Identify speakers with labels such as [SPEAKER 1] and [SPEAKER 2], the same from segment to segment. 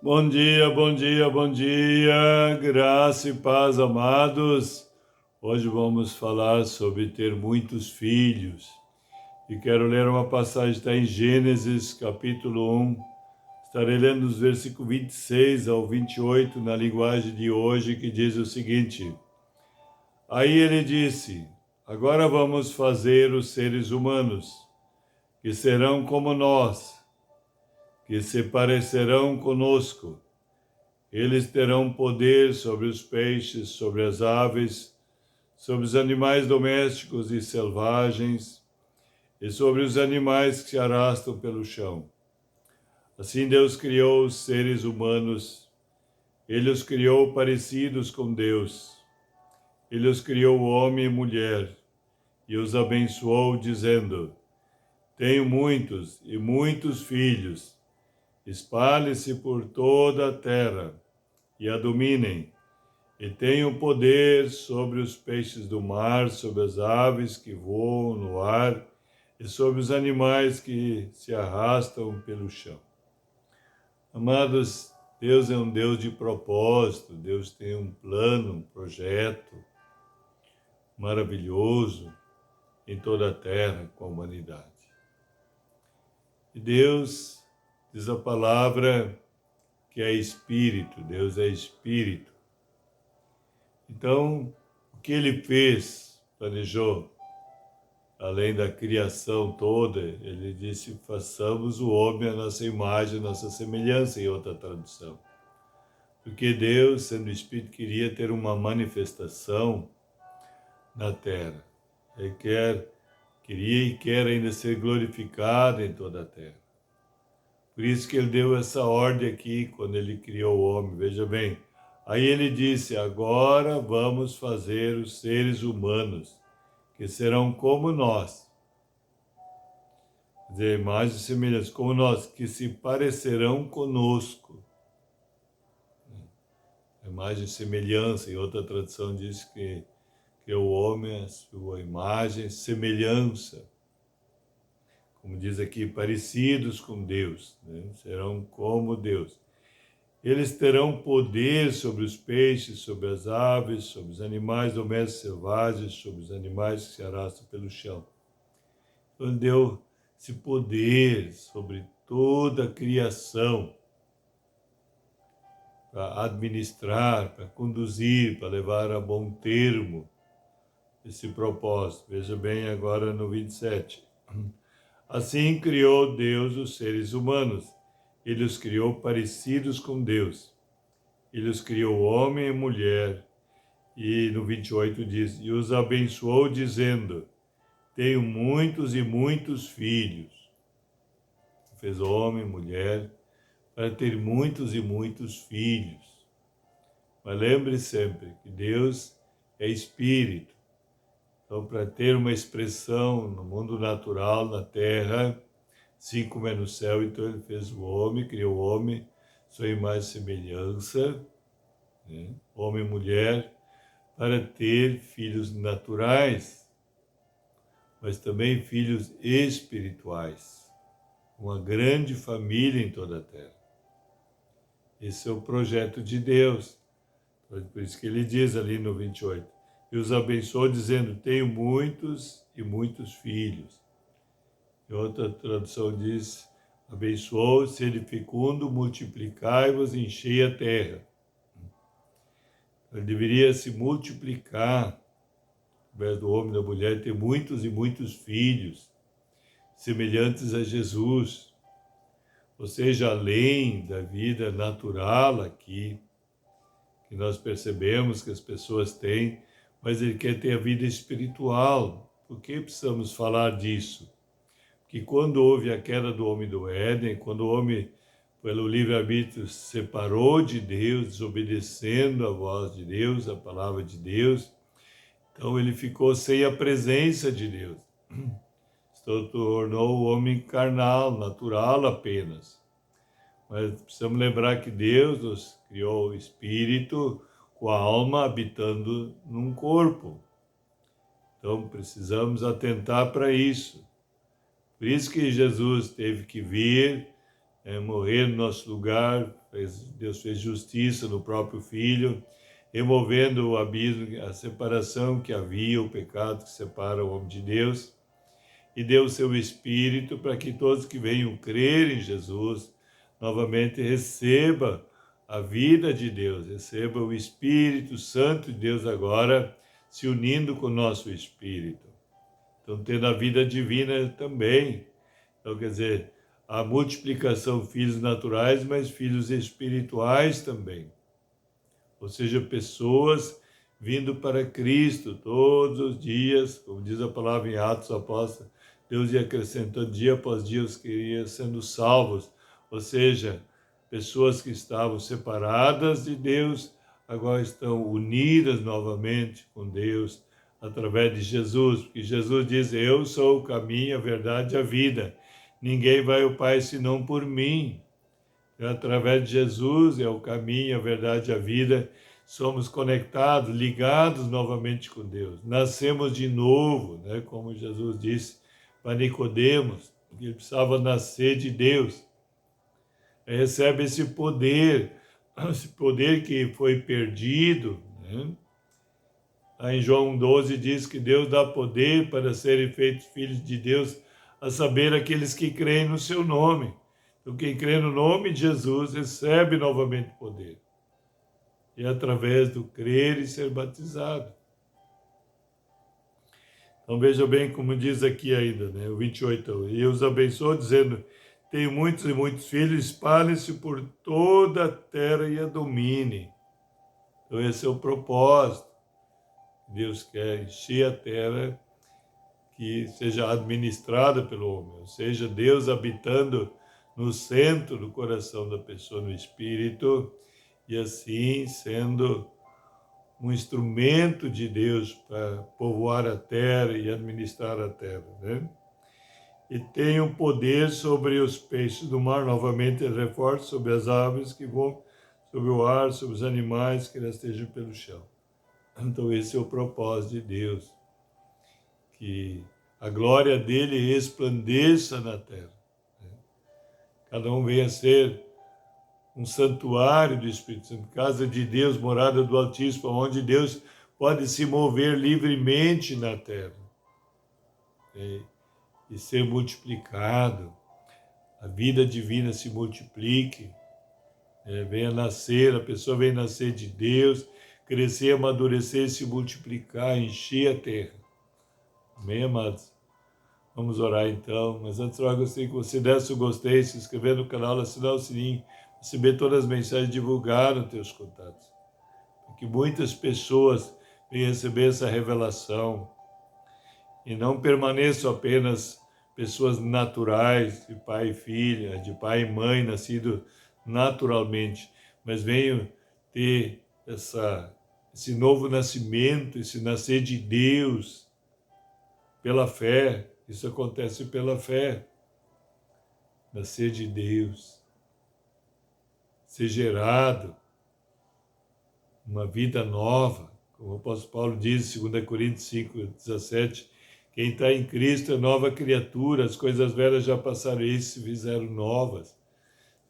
[SPEAKER 1] Bom dia, bom dia, bom dia, graça e paz, amados. Hoje vamos falar sobre ter muitos filhos. E quero ler uma passagem, está em Gênesis, capítulo 1. Estarei lendo os versículos 26 ao 28, na linguagem de hoje, que diz o seguinte: Aí ele disse, agora vamos fazer os seres humanos, que serão como nós, que se parecerão conosco. Eles terão poder sobre os peixes, sobre as aves, sobre os animais domésticos e selvagens, e sobre os animais que se arrastam pelo chão. Assim Deus criou os seres humanos. Ele os criou parecidos com Deus. Ele os criou homem e mulher, e os abençoou, dizendo: Tenho muitos e muitos filhos. Espalhe-se por toda a terra e a dominem. E tenho poder sobre os peixes do mar, sobre as aves que voam no ar e sobre os animais que se arrastam pelo chão. Amados, Deus é um Deus de propósito, Deus tem um plano, um projeto maravilhoso em toda a terra com a humanidade. E Deus, diz a palavra, que é Espírito, Deus é Espírito. Então, o que ele fez, planejou, além da criação toda, ele disse, façamos o homem à nossa imagem, à nossa semelhança, em outra tradução. Porque Deus, sendo Espírito, queria ter uma manifestação na terra. Ele queria e quer ainda ser glorificado em toda a terra. Por isso que ele deu essa ordem aqui, quando ele criou o homem, veja bem. Aí ele disse, agora vamos fazer os seres humanos, que serão como nós. Quer dizer, imagem e semelhança, como nós, que se parecerão conosco. A imagem e semelhança, em outra tradução diz que o homem é a sua imagem e semelhança. Como diz aqui, parecidos com Deus, né? Serão como Deus. Eles terão poder sobre os peixes, sobre as aves, sobre os animais domésticos selvagens, sobre os animais que se arrastam pelo chão. Então, ele deu esse poder sobre toda a criação para administrar, para conduzir, para levar a bom termo esse propósito. Veja bem agora no 27. Assim criou Deus os seres humanos. Ele os criou parecidos com Deus. Ele os criou homem e mulher. E no 28 diz, e os abençoou dizendo, tenho muitos e muitos filhos. Fez homem e mulher para ter muitos e muitos filhos. Mas lembre sempre que Deus é Espírito. Então, para ter uma expressão no mundo natural, na terra, assim como é no céu, então ele fez o homem, criou o homem, sua imagem e semelhança, né? Homem e mulher, para ter filhos naturais, mas também filhos espirituais. Uma grande família em toda a terra. Esse é o projeto de Deus. Por isso que ele diz ali no 28, e os abençoou dizendo, tenho muitos e muitos filhos. E outra tradução diz, abençoou, sede fecundo, multiplicai-vos, enchei a terra. Ele deveria se multiplicar, através do homem e da mulher, ter muitos e muitos filhos, semelhantes a Jesus. Ou seja, além da vida natural aqui, que nós percebemos que as pessoas têm, mas ele quer ter a vida espiritual. Por que precisamos falar disso? Porque quando houve a queda do homem do Éden, quando o homem, pelo livre-arbítrio, se separou de Deus, desobedecendo a voz de Deus, a palavra de Deus, então ele ficou sem a presença de Deus. Então tornou o homem carnal, natural apenas. Mas precisamos lembrar que Deus nos criou o espírito com a alma habitando num corpo. Então precisamos atentar para isso. Por isso que Jesus teve que vir, morrer no nosso lugar, Deus fez justiça no próprio Filho, removendo o abismo, a separação que havia, o pecado que separa o homem de Deus, e deu o seu Espírito para que todos que venham crer em Jesus, novamente receba a vida de Deus, receba o Espírito Santo de Deus agora, se unindo com o nosso Espírito. Então, tendo a vida divina também. Então, quer dizer, a multiplicação filhos naturais, mas filhos espirituais também. Ou seja, pessoas vindo para Cristo todos os dias, como diz a palavra em Atos Apóstolos, Deus ia acrescentando dia após dia os que iam sendo salvos. Ou seja, pessoas que estavam separadas de Deus, agora estão unidas novamente com Deus, através de Jesus, porque Jesus diz, eu sou o caminho, a verdade e a vida. Ninguém vai ao Pai senão por mim. Através de Jesus é o caminho, a verdade e a vida. Somos conectados, ligados novamente com Deus. Nascemos de novo, né? Como Jesus disse para Nicodemos, que ele precisava nascer de Deus. Recebe esse poder que foi perdido, né? Aí em João 12 diz que Deus dá poder para serem feitos filhos de Deus, a saber, aqueles que creem no seu nome. Então, quem crê no nome de Jesus recebe novamente poder. E através do crer e ser batizado. Então, veja bem como diz aqui ainda, né, o 28. E eu os abençoo, dizendo, tenho muitos e muitos filhos, espalhem-se por toda a terra e a domine. Então, esse é o propósito. Deus quer encher a terra que seja administrada pelo homem, ou seja, Deus habitando no centro do coração da pessoa, no espírito, e assim sendo um instrumento de Deus para povoar a terra e administrar a terra, né? E tem um poder sobre os peixes do mar, novamente ele reforça, sobre as aves que voam sobre o ar, sobre os animais que rastejam pelo chão. Então esse é o propósito de Deus, que a glória dele resplandeça na terra. Cada um venha a ser um santuário do Espírito Santo, casa de Deus, morada do Altíssimo, onde Deus pode se mover livremente na terra e ser multiplicado, a vida divina se multiplique, venha nascer, a pessoa venha nascer de Deus, crescer, amadurecer, se multiplicar, encher a terra. Amém, amados? Vamos orar então, mas antes eu gostaria que você desse o gostei, se inscrever no canal, assinar o sininho, receber todas as mensagens, divulgar nos teus contatos. Para que muitas pessoas venham receber essa revelação e não permaneçam apenas pessoas naturais, de pai e filha, de pai e mãe, nascido naturalmente, mas venham ter esse novo nascimento, esse nascer de Deus pela fé. Isso acontece pela fé. Nascer de Deus, ser gerado, uma vida nova, como o apóstolo Paulo diz em 2 Coríntios 5:17, quem está em Cristo é nova criatura, as coisas velhas já passaram e se fizeram novas.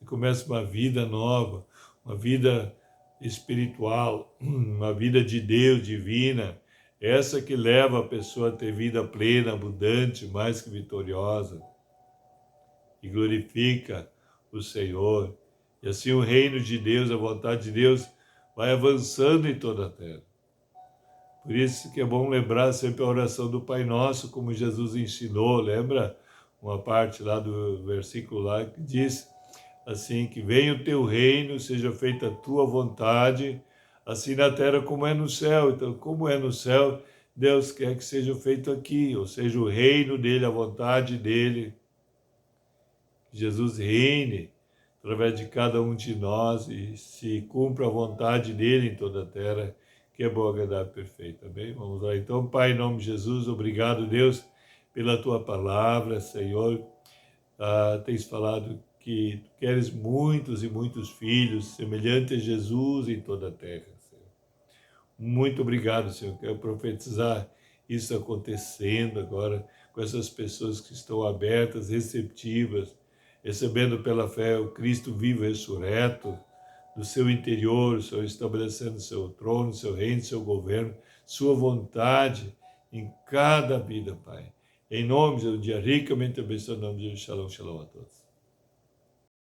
[SPEAKER 1] E começa uma vida nova, uma vida espiritual, uma vida de Deus, divina, essa que leva a pessoa a ter vida plena, abundante, mais que vitoriosa, e glorifica o Senhor. E assim o reino de Deus, a vontade de Deus, vai avançando em toda a terra. Por isso que é bom lembrar sempre a oração do Pai Nosso, como Jesus ensinou. Lembra uma parte lá do versículo lá que diz assim, que venha o teu reino, seja feita a tua vontade, assim na terra como é no céu. Então, como é no céu, Deus quer que seja feito aqui, ou seja, o reino dele, a vontade dele. Jesus reine através de cada um de nós e se cumpra a vontade dele em toda a terra, que é boa, agradável e perfeita. Amém? Vamos lá. Então, Pai, em nome de Jesus, obrigado, Deus, pela tua palavra, Senhor. Tens falado que tu queres muitos e muitos filhos, semelhante a Jesus em toda a terra, Senhor. Muito obrigado, Senhor. Quero profetizar isso acontecendo agora com essas pessoas que estão abertas, receptivas, recebendo pela fé o Cristo vivo e ressurreto, do seu interior, o Senhor estabelecendo seu trono, seu reino, seu governo, sua vontade em cada vida, Pai. Em nome de Jesus, um dia ricamente abençoado, em nome de Jesus. Shalom, shalom a todos.